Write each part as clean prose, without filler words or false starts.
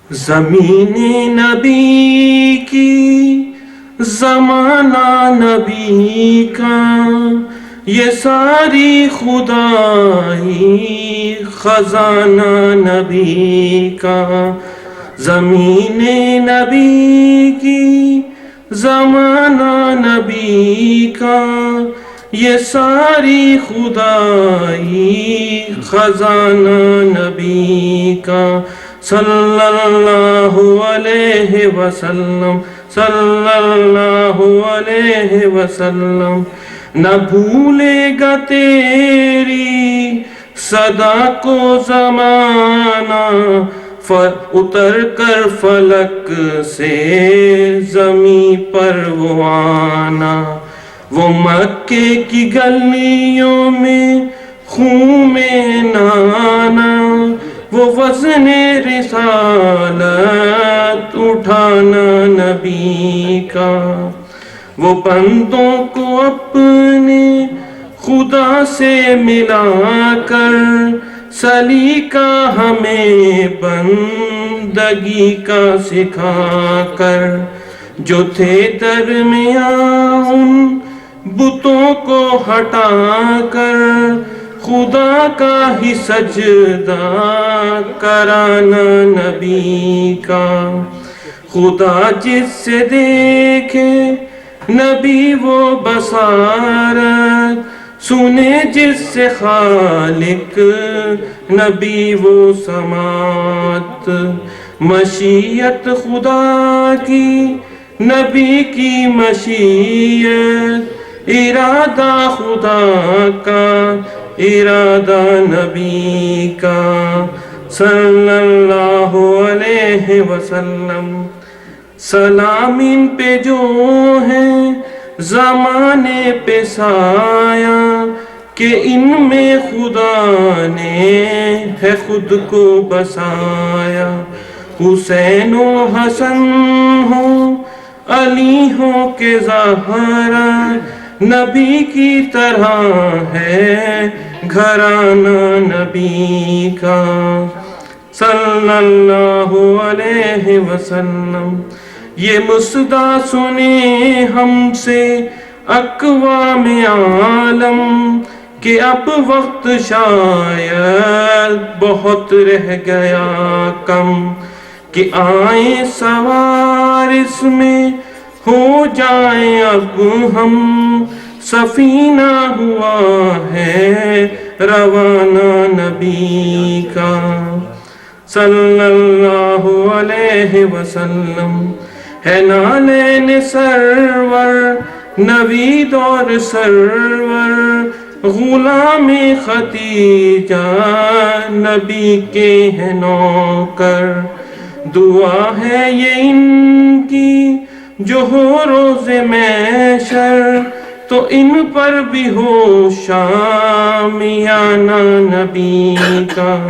زمین نبی کی زمانہ نبی کا یہ ساری خدائی خزانہ نبی کا زمین نبی کی زمانہ نبی کا یہ ساری خدائی خزانہ نبی کا صلی اللہ علیہ وسلم صلی اللہ علیہ وسلم نہ بھولے گا تیری صدا کو زمانہ اتر کر فلک سے زمین پر وہ آنا وہ مکے کی گلیوں میں خون میں نانا وہ وزن رسالت اٹھانا نبی کا وہ بندوں کو اپنے خدا سے ملا کر سلیقہ ہمیں بندگی کا سکھا کر جو تھے درمیان ان بتوں کو ہٹا کر خدا کا ہی سجدہ کرانا نبی کا خدا جس سے دیکھے نبی وہ بصارت سنے جس سے خالق نبی وہ سماعت مشیت خدا کی نبی کی مشیت ارادہ خدا کا ارادہ نبی کا صلی اللہ علیہ وسلم سلام ان پہ جو ہیں زمانے پہ سایہ کہ ان میں خدا نے ہے خود کو بسایا حسین و حسن ہو علی ہو کہ زہرا نبی کی طرح ہے گھرانہ نبی کا صلی اللہ علیہ وسلم یہ مصدع سنے ہم سے اقوام عالم کہ اب وقت شاید بہت رہ گیا کم کہ آئیں سوار اس میں ہو جائیں اب ہم سفینہ ہوا ہے روانہ نبی کا صلی اللہ علیہ وسلم ہے نالین سرور نوید اور سرور غلام ختیجہ نبی کے ہیں نوکر دعا ہے یہ ان کی جو ہو روز محشر تو ان پر بھی ہو شامیانہ نبی کا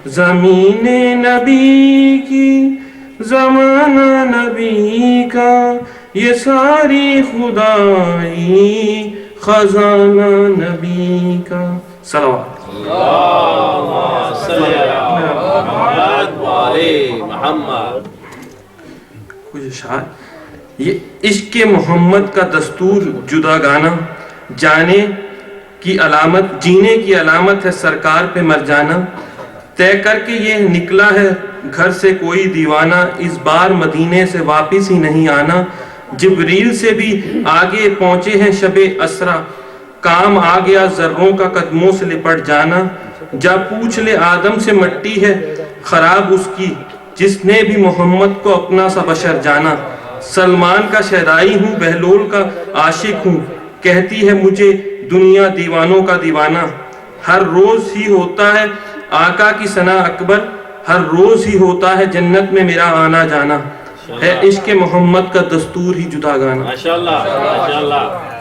زمین نبی کی زمانہ نبی کا یہ ساری خدائی خزانہ نبی کا صلوات اللہم صلی علی محمد وعلی محمد کچھ اشعار یہ عشق محمد کا دستور جدا گانا جانے کی علامت جینے کی علامت ہے سرکار پہ مر جانا طے کر کے یہ نکلا ہے گھر سے کوئی دیوانہ اس بار مدینے سے واپس ہی نہیں آنا جبریل سے بھی آگے پہنچے ہیں شب اسرا کام آ گیا ذروں کا قدموں سے لپٹ جانا جا پوچھ لے آدم سے مٹی ہے خراب اس کی جس نے بھی محمد کو اپنا سا بشر جانا سلمان کا شہدائی ہوں بہلول کا عاشق ہوں کہتی ہے مجھے دنیا دیوانوں کا دیوانہ ہر روز ہی ہوتا ہے آقا کی ثنا اکبر ہر روز ہی ہوتا ہے جنت میں میرا آنا جانا ہے عشق محمد کا دستور ہی جدا گانا ماشاءاللہ ماشاءاللہ